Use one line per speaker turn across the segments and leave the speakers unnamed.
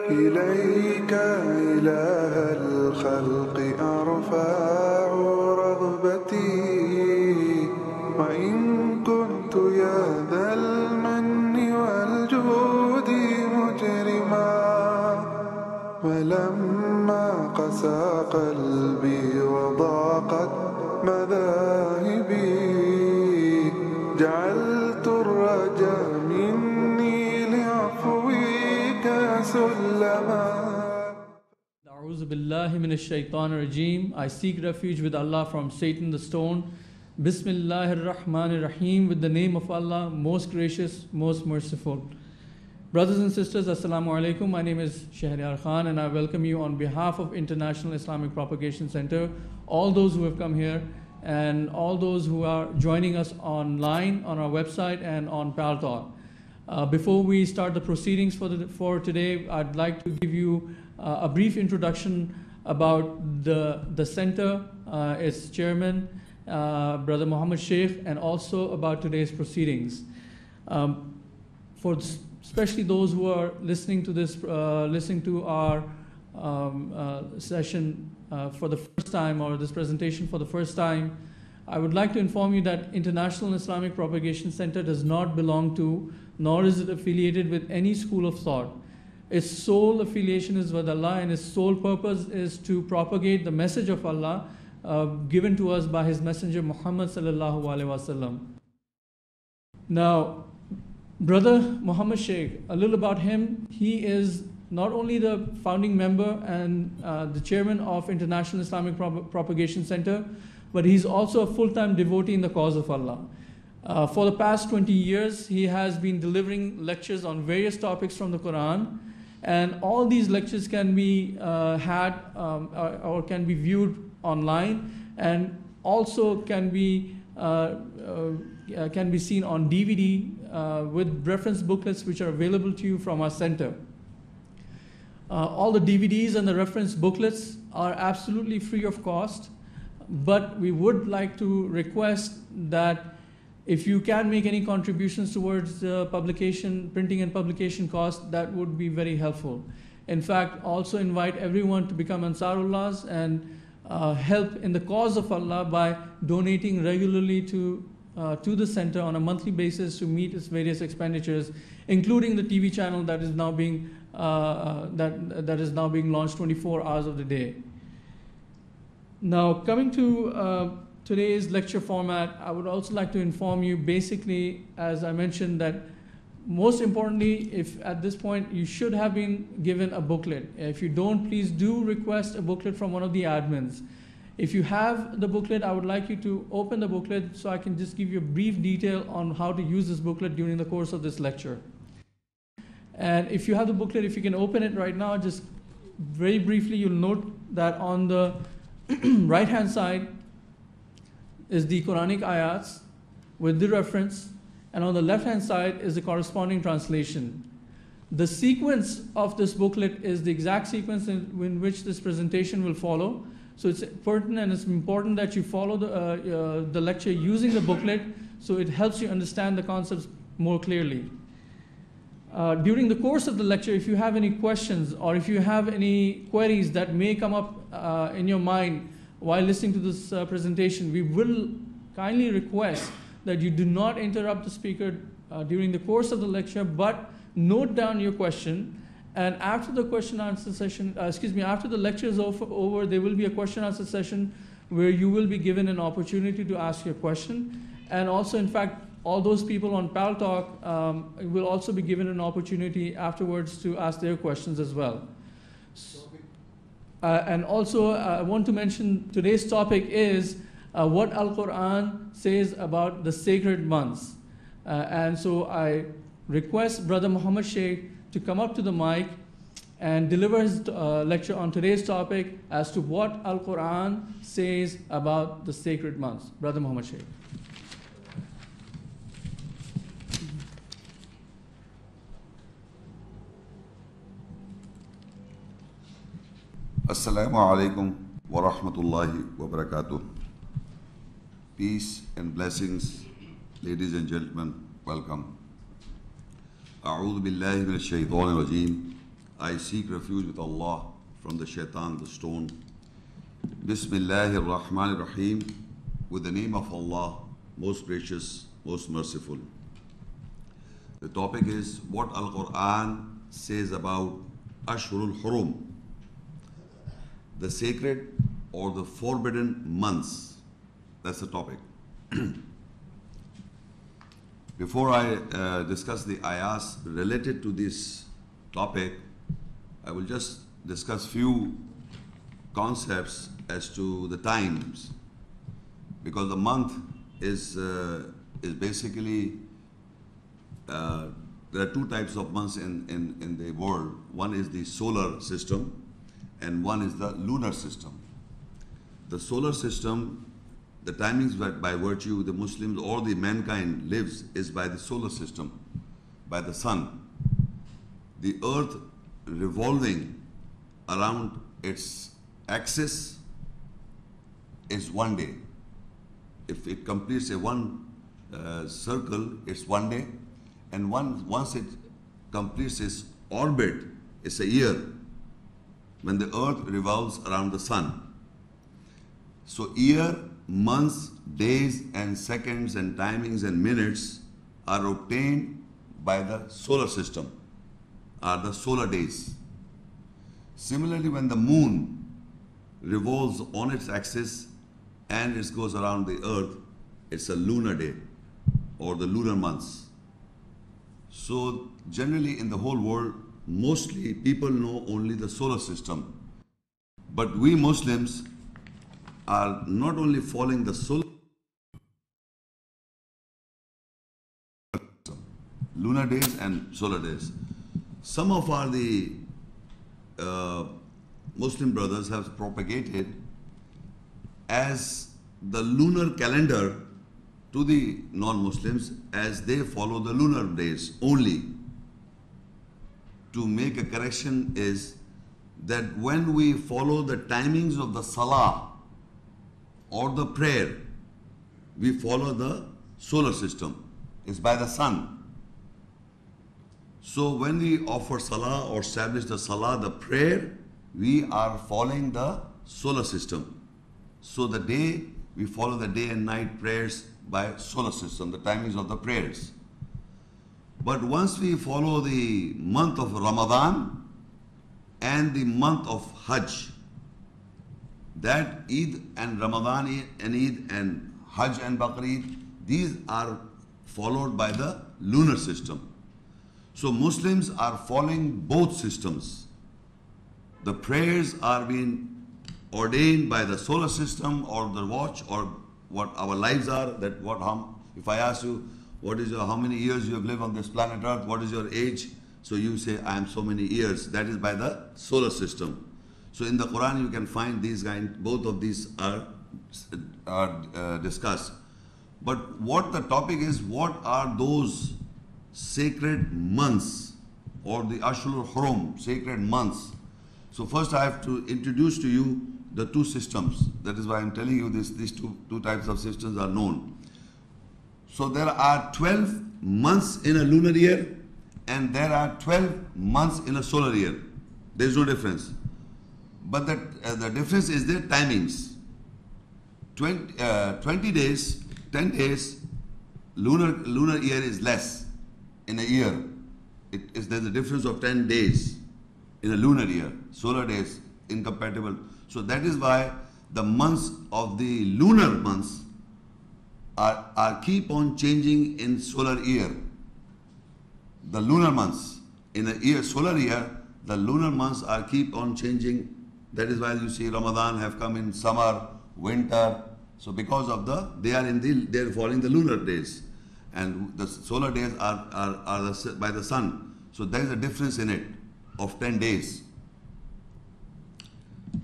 إليك إله الخلق أرفع رغبتي وإن كنت يا ذا المن والجود مجرما ولما قسى قلبي وضاقت مذاهبي جعلت الرجاء مني لعفوك سلما.
أعوذ بالله من الشيطان الرجيم. I seek refuge with Allah from Satan the stone. Bismillahir Rahmanir Rahim. With the name of Allah, most gracious, most merciful. Brothers and sisters, Assalamu alaikum. My name is Shaikh and I welcome you on behalf of International Islamic Propagation Center, all those who have come here and all those who are joining us online on our website and on Paltalk. Before we start the proceedings for today, I'd like to give you a brief introduction about the center, its chairman, Brother Muhammad Shaikh, and also about today's proceedings. Especially those who are listening to this, listening to our session for the first time, or this presentation for the first time, I would like to inform you that International Islamic Propagation Center does not belong to, nor is it affiliated with any school of thought. Its sole affiliation is with Allah, and its sole purpose is to propagate the message of Allah given to us by His Messenger Muhammad sallallahu alaihi wasallam. Now, Brother Muhammad Shaikh, a little about him. He is not only the founding member and the chairman of International Islamic Propagation Center, but he's also a full-time devotee in the cause of Allah. For the past 20 years, he has been delivering lectures on various topics from the Quran, and all these lectures can be had or can be viewed online, and also can be seen on DVD with reference booklets which are available to you from our center. All the DVDs and the reference booklets are absolutely free of cost, but we would like to request that if you can make any contributions towards the publication, printing and publication cost, that would be very helpful. In fact, also invite everyone to become Ansarullahs and help in the cause of Allah by donating regularly to the center on a monthly basis to meet its various expenditures, including the TV channel that is now being launched 24 hours of the day. Now, coming to today's lecture format, I would also like to inform you, basically, as I mentioned, that most importantly, if at this point you should have been given a booklet. If you don't, please do request a booklet from one of the admins. If you have the booklet, I would like you to open the booklet so I can just give you a brief detail on how to use this booklet during the course of this lecture. And if you have the booklet, if you can open it right now, just very briefly, you'll note that on the right-hand side is the Quranic ayats with the reference, and on the left-hand side is the corresponding translation. The sequence of this booklet is the exact sequence in which this presentation will follow. So it's pertinent and it's important that you follow the lecture using the booklet, so it helps you understand the concepts more clearly. During the course of the lecture, if you have any questions or if you have any queries that may come up in your mind while listening to this presentation, we will kindly request that you do not interrupt the speaker during the course of the lecture, but note down your question. And after the question answer session, after the lecture is over, there will be a question answer session where you will be given an opportunity to ask your question. And also, in fact, all those people on Paltalk will also be given an opportunity afterwards to ask their questions as well. And also, I want to mention today's topic is what Al-Quran says about the sacred months. And so I request Brother Muhammad Shaikh to come up to the mic and deliver his lecture on today's topic as to what Al-Quran says about the sacred months. Brother Muhammad Shaikh.
Assalamu alaikum wa rahmatullahi wa barakatuh. Peace and blessings, ladies and gentlemen, welcome. A'udhu billahi minash shaitanir rajeem. I seek refuge with Allah from the shaitan, the stone. Bismillahir Rahmanir Rahim. With the name of Allah, most gracious, most merciful. The topic is what Al-Quran says about Ashhurul Hurum, the sacred or the forbidden months. That's the topic. Before I discuss the ayahs related to this topic, I will just discuss few concepts as to the times, because the month is basically there are two types of months in the world. One is the solar system and one is the lunar system. The solar system, the timings by virtue the Muslims or the mankind lives is by the solar system, by the sun. The earth revolving around its axis is one day. If it completes a one circle, it's one day. And once it completes its orbit, it's a year, when the earth revolves around the sun. So year, months, days and seconds and timings and minutes are obtained by the solar system, are the solar days. Similarly, when the moon revolves on its axis and it goes around the earth, it's a lunar day or the lunar months. So generally in the whole world, mostly people know only the solar system. But we Muslims are not only following the solar system, lunar days and solar days. Some of the Muslim brothers have propagated as the lunar calendar to the non-Muslims, as they follow the lunar days only. To make a correction is that when we follow the timings of the salah or the prayer, we follow the solar system. It's by the sun. So when we offer salah or establish the salah, the prayer, we are following the solar system. So the day, we follow the day and night prayers by solar system, the timings of the prayers. But once we follow the month of Ramadan and the month of Hajj, that Eid and Ramadan and Eid and Hajj and Baqreed, these are followed by the lunar system. So Muslims are following both systems. The prayers are being ordained by the solar system or the watch or what our lives are, that if I ask you, how many years you have lived on this planet Earth, what is your age? So you say, I am so many years. That is by the solar system. So in the Quran you can find both of these are discussed. But what the topic is, what are those sacred months or the Ashhurul Hurum, sacred months? So first I have to introduce to you the two systems. That is why I am telling you these two types of systems are known. So there are 12 months in a lunar year and there are 12 months in a solar year. There is no difference. But the difference is their timings. 20 days, 10 days, lunar year is less in a year. There's a difference of 10 days in a lunar year. Solar days, incompatible. So that is why the months of the lunar months are keep on changing in solar year. The lunar months in a year, solar year, the lunar months are keep on changing. That is why you see Ramadan have come in summer, winter. So because of they're following the lunar days, and the solar days are by the sun. So there is a difference in it of 10 days.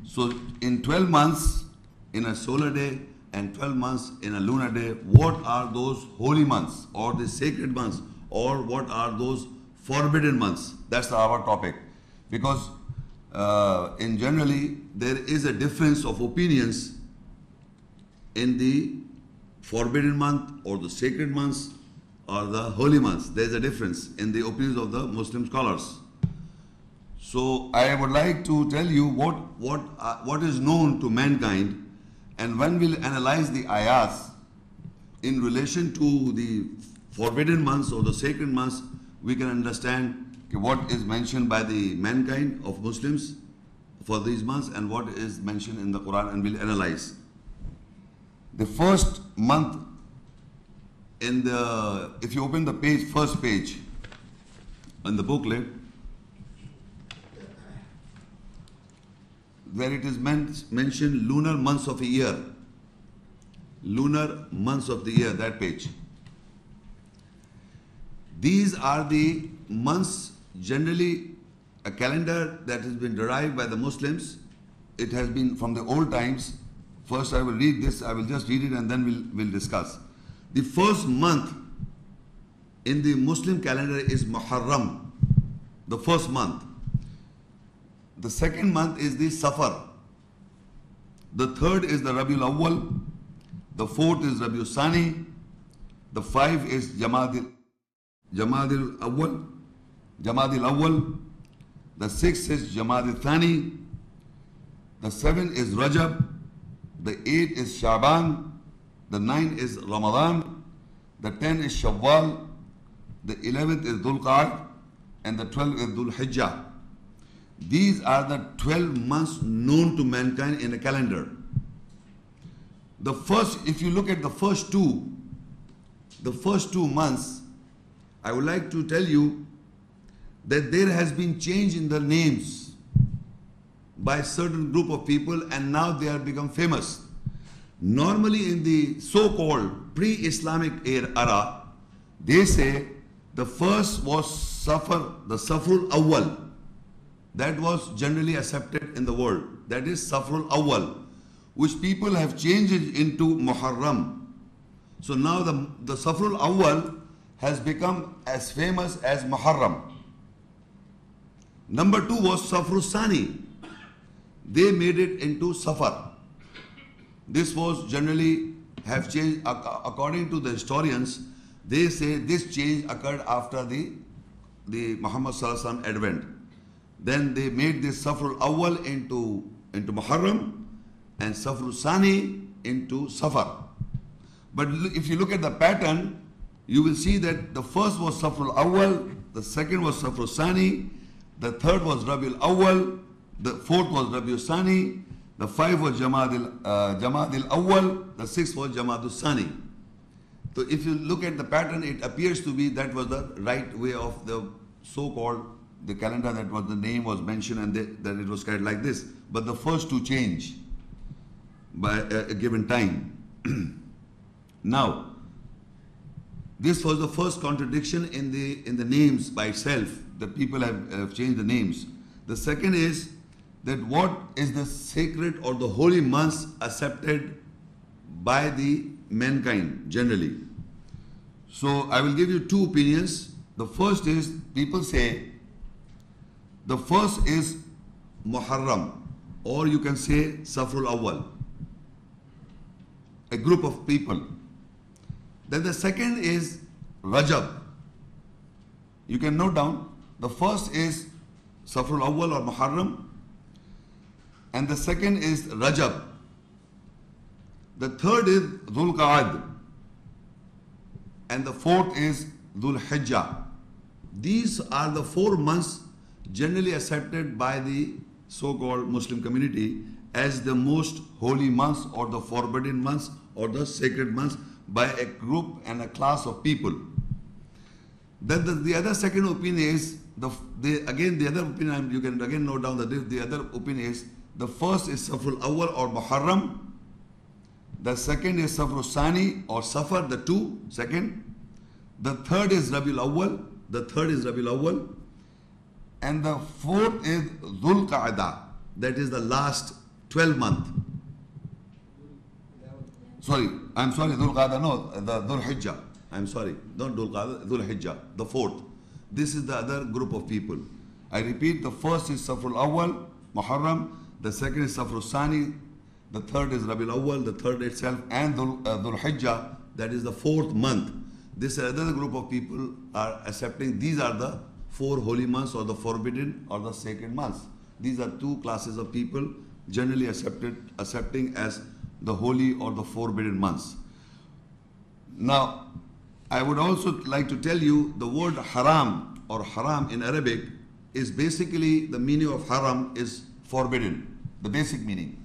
So in 12 months in a solar day and 12 months in a lunar day, what are those holy months or the sacred months, or what are those forbidden months? That's our topic. Because in generally there is a difference of opinions in the forbidden month or the sacred months or the holy months. There is a difference in the opinions of the Muslim scholars. So I would like to tell you what is known to mankind, and when we'll analyze the ayahs in relation to the forbidden months or the sacred months, we can understand what is mentioned by the mankind of Muslims for these months and what is mentioned in the Quran, and we'll analyze. The first month if you open the first page in the booklet, where it is mentioned lunar months of a year. Lunar months of the year, that page. These are the months, generally a calendar that has been derived by the Muslims. It has been from the old times. First I will read this, I will just read it and then we'll discuss. The first month in the Muslim calendar is Muharram, the first month. The second month is the Safar. The third is the Rabiul Awwal. The fourth is Rabiul Sani. The five is Jamadil Awwal. The sixth is Jamadil Thani. The seventh is Rajab. The eighth is Shaban. The ninth is Ramadan. The 10th is Shawwal. The 11th is Dhul Qa'ad. And the 12th is Dhul Hijjah. These are the 12 months known to mankind in a calendar. The first, if you look at the first two months, I would like to tell you that there has been change in the names by a certain group of people, and now they have become famous. Normally in the so-called pre-Islamic era, they say the first was Safar, the Safrul Awwal. That was generally accepted in the world. That is Safrul Awwal, which people have changed it into Muharram. So now the Safrul Awwal has become as famous as Muharram. Number two was Safrul Sani. They made it into Safar. This was generally have changed according to the historians. They say this change occurred after the Muhammad Sallallahu Alaihi Wasallam advent. Then they made this Safrul Awwal into Muharram and Safrul Sani into Safar. But if you look at the pattern, you will see that the first was Safrul Awwal, the second was Safrul Sani, the third was Rabiul Awwal, the fourth was Rabiul Sani, the fifth was Jamadil Awwal, the sixth was Jamadul Sani. So if you look at the pattern, it appears to be that was the right way of the so-called the calendar, that was the name was mentioned and that it was carried like this. But the first two change by a given time. Now, this was the first contradiction in the names by itself. The people have changed the names. The second is that what is the sacred or the holy months accepted by the mankind generally. So I will give you two opinions. The first is, people say the first is Muharram, or you can say Safrul Awwal, a group of people. Then the second is Rajab. You can note down, the first is Safrul Awwal or Muharram, and the second is Rajab. The third is Dhul Qa'ad, and the fourth is Dhul Hijjah. These are the 4 months generally accepted by the so-called Muslim community as the most holy months or the forbidden months or the sacred months by a group and a class of people. Then the other second opinion is, the other opinion, you can again note down that the other opinion is, the first is Safrul Awwal or Muharram, the second is Safrul Sani or Safar, the second, the third is Rabiul Awwal, and the fourth is Dhul Qa'dah, that is the last 12 month. Dhul Qa'dah, no, the Dhul Hijjah. I'm sorry, not Dhul Qa'dah, Dhul Hijjah, the fourth. This is the other group of people. I repeat, the first is Safrul Awwal, Muharram, the second is Safrul Sani, the third is Rabiul Awwal, the third itself, and Dhul Hijjah, that is the 4th month. This other group of people are accepting, these are the 4 holy months or the forbidden or the sacred months. These are 2 classes of people generally accepting as the holy or the forbidden months. Now, I would also like to tell you the word haram or haram in Arabic is basically, the meaning of haram is forbidden, the basic meaning.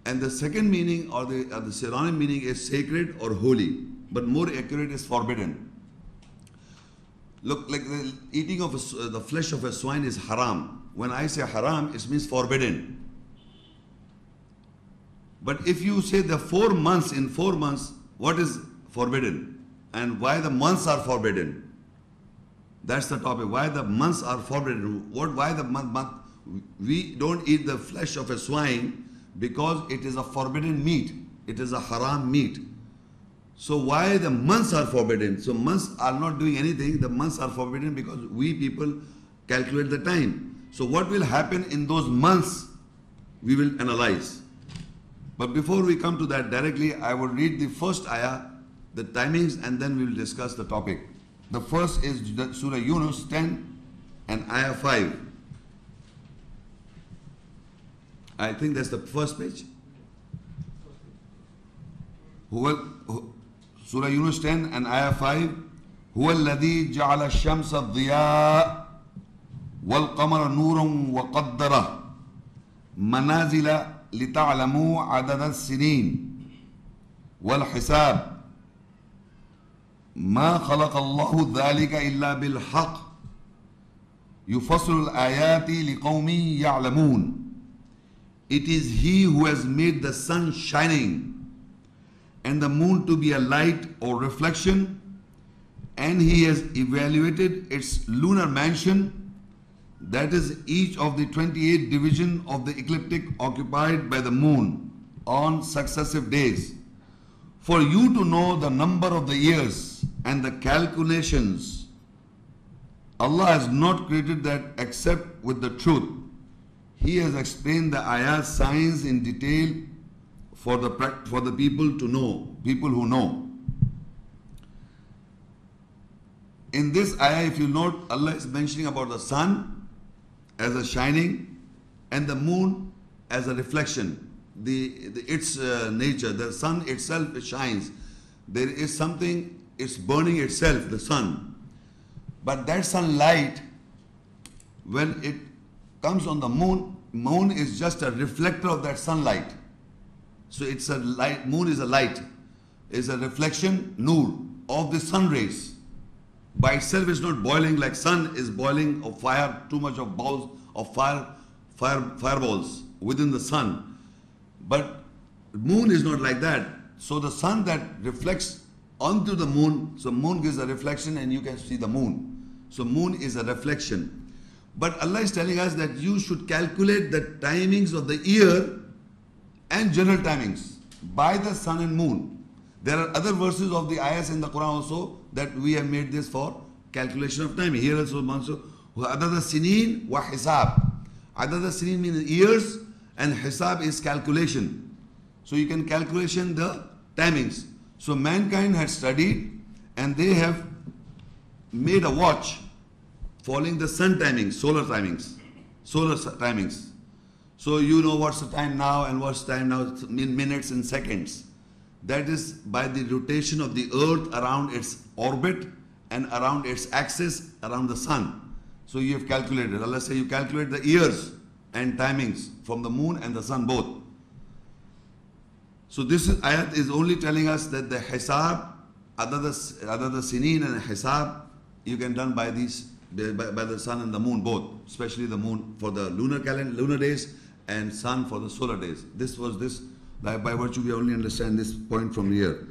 And the second meaning or the synonym meaning is sacred or holy, but more accurate is forbidden. Look, like the eating of the flesh of a swine is haram. When I say haram, it means forbidden. But if you say the 4 months, in 4 months, what is forbidden? And why the months are forbidden? That's the topic. Why the months are forbidden? Why the month? We don't eat the flesh of a swine because it is a forbidden meat. It is a haram meat. So why the months are forbidden? So months are not doing anything. The months are forbidden because we people calculate the time. So what will happen in those months, we will analyze. But before we come to that directly, I will read the first ayah, the timings, and then we will discuss the topic. The first is Surah Yunus 10 and ayah 5. I think that's the first page. Surah Yunus 10 and ayah 5. هو الذي جعل الشمس ضياء والقمر نورا وقدره منازل لتعلموا عدد السنين والحساب ما خلق الله ذلك إلا بالحق يفصل الآيات لقوم يعلمون. It is He who has made the sun shining and the moon to be a light or reflection, and He has evaluated its lunar mansion, that is each of the 28 divisions of the ecliptic occupied by the moon on successive days, for you to know the number of the years and the calculations. Allah has not created that except with the truth. He has explained the ayat signs in detail for the people to know, people who know. In this ayah, if you note, Allah is mentioning about the sun as a shining and the moon as a reflection. Its nature, the sun itself, it shines. There is something, it's burning itself, the sun. But that sunlight, when it comes on the moon is just a reflector of that sunlight. So it's a light, moon is a light, is a reflection, nur, of the sun rays. By itself it's not boiling like sun is boiling of fire, too much of balls of fireballs within the sun. But moon is not like that. So the sun that reflects onto the moon, so moon gives a reflection and you can see the moon. So moon is a reflection. But Allah is telling us that you should calculate the timings of the year and general timings by the sun and moon. There are other verses of the ayahs in the Quran also that we have made this for calculation of time. Here also, عدد السنين وحساب. عدد السنين means years and hisab is calculation. So you can calculation the timings. So mankind had studied and they have made a watch following the sun timings, solar timings. So you know what's the time now and what's the time now in minutes and seconds. That is by the rotation of the earth around its orbit and around its axis around the sun. So you have calculated. Allah say you calculate the years and timings from the moon and the sun both. So this ayat is only telling us that the hisab, other the sinin and hisab, you can done by these by the sun and the moon both, especially the moon for the lunar days and sun for the solar days. This was this, by virtue we only understand this point from here.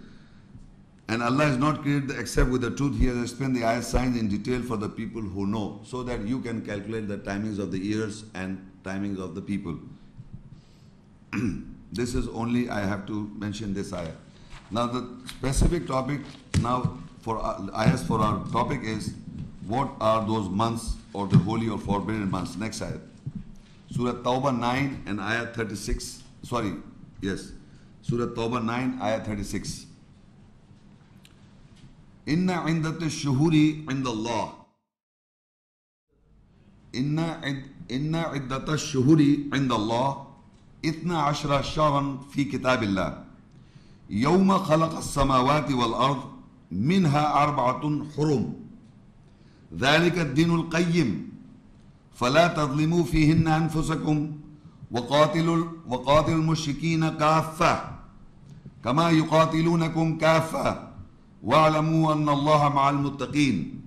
And Allah has not created except with the truth. He has explained the ayat signs in detail for the people who know, so that you can calculate the timings of the years and timings of the people. This is only, I have to mention this ayah. Now the specific topic now for ayahs for our topic is, what are those months or the holy or forbidden months? Next ayah. Surah Tawbah 9 and ayah 36. Sorry, yes. Surah Tawbah 9, ayah 36. Inna indata shuhuri indallah. إن عدة الشهور عند الله 12 شهرا في كتاب الله يوم خلق السماوات والأرض منها 4 حرم ذلك الدين القيم فلا تظلموا فيهن أنفسكم وقاتلوا المشركين كافة كما يقاتلونكم كافة واعلموا أن الله مع المتقين.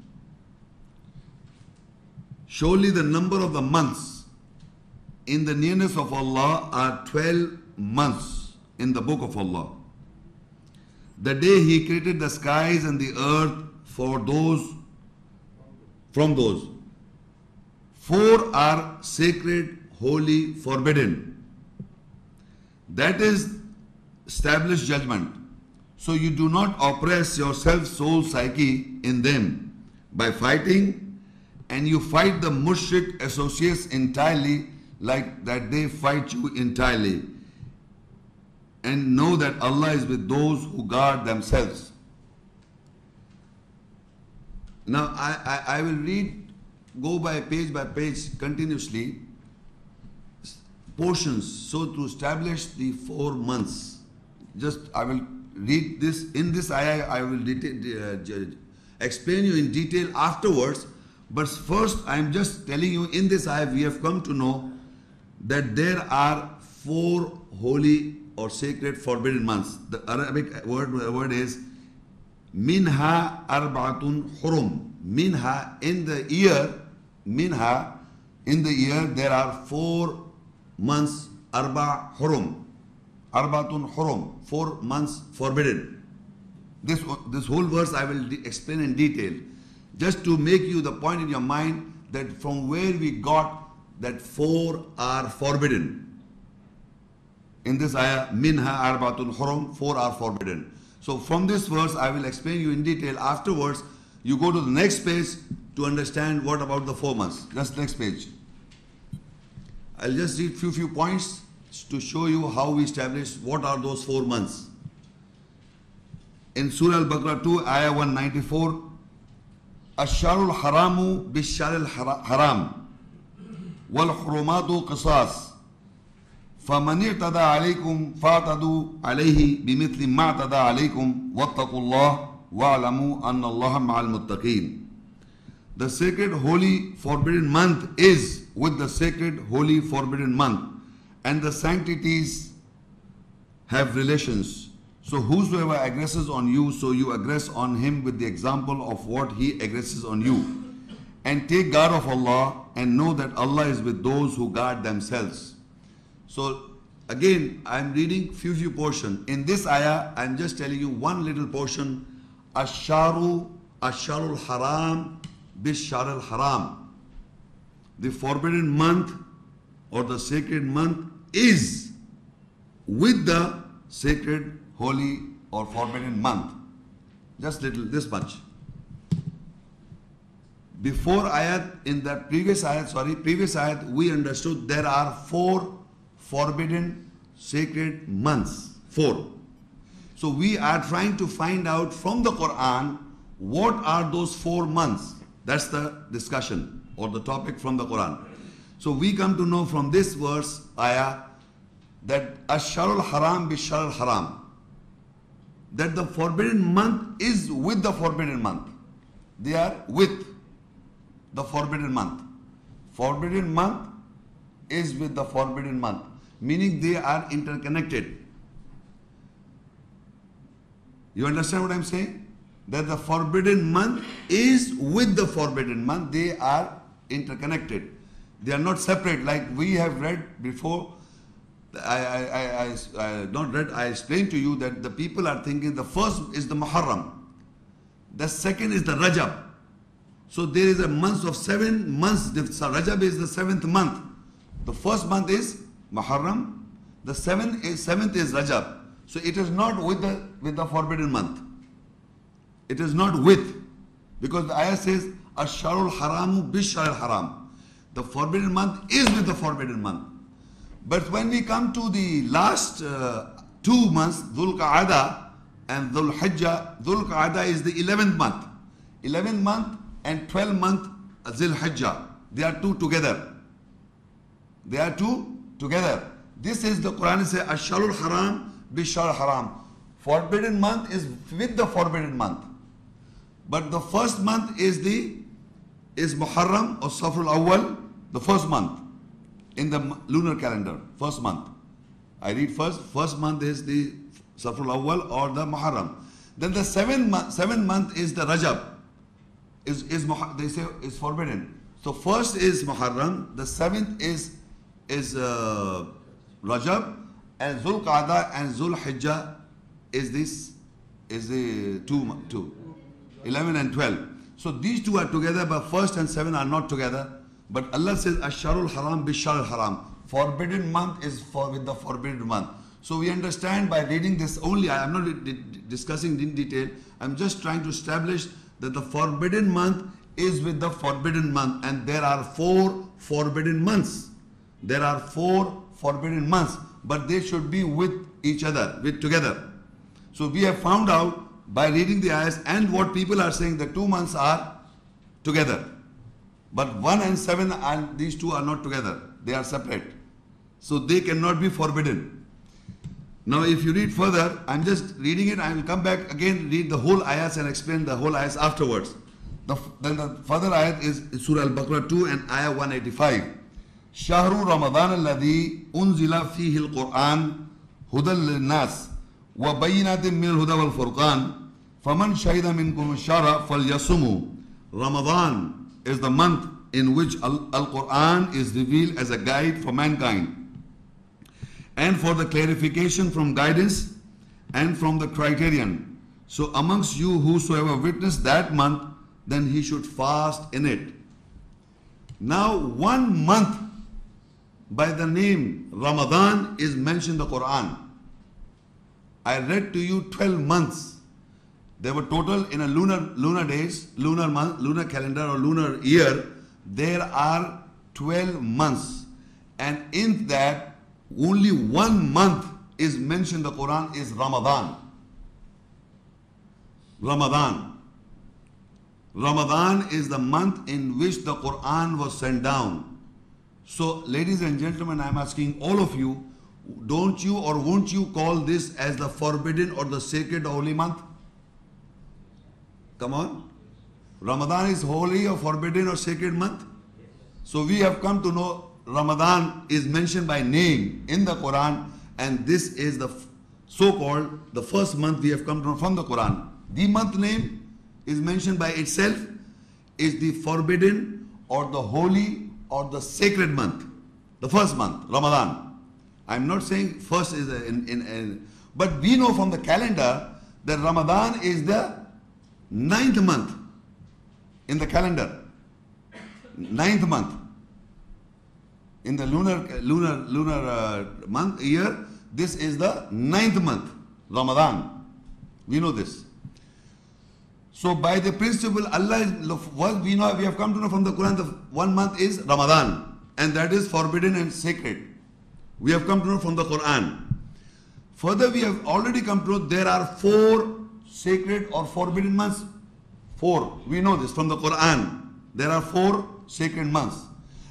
Surely the number of the months in the nearness of Allah are 12 months in the book of Allah. The day He created the skies and the earth from those. 4 are sacred, holy, forbidden. That is established judgment. So you do not oppress your self-soul psyche in them by fighting, and you fight the mushrik associates entirely like that they fight you entirely. And know that Allah is with those who guard themselves. Now I will go by page continuously, portions, so to establish the 4 months. Just I will read this. In this ayah I will explain you in detail afterwards. But first I am just telling you, in this ayah we have come to know that there are 4 holy or sacred forbidden months. The Arabic word is minha arbaatun hurum. Minha in the year there are 4 months, arba hurum. Arbaatun hurum, 4 months forbidden. This whole verse I will explain in detail, just to make you the point in your mind that from where we got that 4 are forbidden. In this ayah, minha arbaatun hurum, 4 are forbidden. So from this verse I will explain you in detail. Afterwards you go to the next page to understand what about the 4 months. Just next page. I'll just read few points to show you how we establish what are those 4 months. In Surah Al-Baqarah 2, ayah 194, الشهر الحرام بالشهر الحرام والحرمات قصاص فمن اعتدى عليكم فاعتدوا عليه بمثل ما اعتدى عليكم واتقوا الله واعلموا أن الله مع المتقين. The sacred holy forbidden month is with the sacred holy forbidden month, and the sanctities have relations. So whosoever aggresses on you, so you aggress on him with the example of what he aggresses on you. And take guard of Allah and know that Allah is with those who guard themselves. So again I am reading few portion. In this ayah I am just telling you one little portion. Asharul haram bisharul haram. The forbidden month or the sacred month is with the sacred, holy or forbidden month. Just this much. Before ayat, in the previous ayat, we understood there are 4 forbidden sacred months. 4. So we are trying to find out from the Quran what are those 4 months. That's the discussion or the topic from the Quran. So we come to know from this verse, ayah, that Asharul Haram Bisharul Haram, that the forbidden month is with the forbidden month. They are with the forbidden month. Forbidden month is with the forbidden month, meaning they are interconnected. You understand what I'm saying? That the forbidden month is with the forbidden month. They are interconnected. They are not separate like we have read before. I explained to you that the people are thinking the first is the Muharram, the second is the Rajab. So there is a month of 7 months. Rajab is the 7th month. The first month is Muharram, the 7th is Rajab. So it is not with the forbidden month. It is not with, because the ayah says Asharul Haramu Bisharul Haram. The forbidden month is with the forbidden month. But when we come to the last 2 months, Dhul Qa'ada and Dhul Hijjah, Dhul Qa'ada is the 11th month. 11th month and 12th month Dhul Hijjah. They are two together. They are two together. This is the Quran says Asharul Haram Bishar Haram. Forbidden month is with the forbidden month. But the first month is Muharram or Safrul Awwal, the first month in the lunar calendar, first month. I read first month is the Safrul Awwal or the Muharram. Then the seventh month is the Rajab. They say is forbidden. So first is Muharram, the seventh is Rajab, and Zul Qa'dah and Zul Hijjah is the two 11 and 12. So these two are together, but first and 7 are not together. But Allah says Asharul Haram Bishar Haram. Forbidden month is with the forbidden month. So we understand by reading this only. I am not discussing in detail. I am just trying to establish that the forbidden month is with the forbidden month, and there are 4 forbidden months. There are 4 forbidden months, but they should be with each other, together. So we have found out by reading the ayahs and what people are saying, the 2 months are together. But 1 and 7 and these 2 are not together. They are separate. So they cannot be forbidden. Now if you read further, I'm just reading it. I will come back again, read the whole ayahs and explain the whole ayahs afterwards. Then the further ayat is Surah Al-Baqarah 2 and ayah 185. Shahru Ramadan alladhi unzila fihi al-Qur'an hudal lin-nas wa bayyinatin min al-huda wal-furqan faman shahida minkum ash-shahra falyasumhu. Ramadan is the month in which Al-Quran is revealed as a guide for mankind and for the clarification from guidance and from the criterion. So amongst you whosoever witnessed that month, then he should fast in it. Now 1 month by the name Ramadan is mentioned in the Quran. I read to you 12 months. There were total in a lunar days, lunar month, lunar calendar or lunar year, there are 12 months. And in that, only 1 month is mentioned in the Quran is Ramadan. Ramadan is the month in which the Quran was sent down. So, ladies and gentlemen, I am asking all of you, don't you or won't you call this as the forbidden or the sacred or holy month? Come on. Ramadan is holy or forbidden or sacred month? So we have come to know Ramadan is mentioned by name in the Quran, and this is the so-called the first month we have come to know from the Quran. The month name is mentioned by itself is the forbidden or the holy or the sacred month. The first month, Ramadan. I am not saying first is but we know from the calendar that Ramadan is the 9th month in the calendar. 9th month. In the lunar month, year, this is the 9th month, Ramadan. We know this. So by the principle, Allah is, we have come to know from the Quran, the 1 month is Ramadan, and that is forbidden and sacred. We have come to know from the Quran. Further, we have already come to know there are 4 sacred or forbidden months. 4. We know this from the Quran. There are 4 sacred months.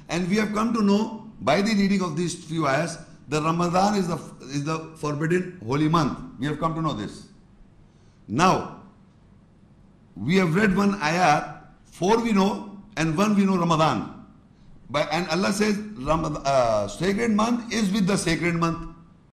And we have come to know by the reading of these few ayahs that Ramadan is the forbidden holy month. We have come to know this. Now, we have read 1 ayah, 4 we know and 1 we know Ramadan. And Allah says sacred month is with the sacred month.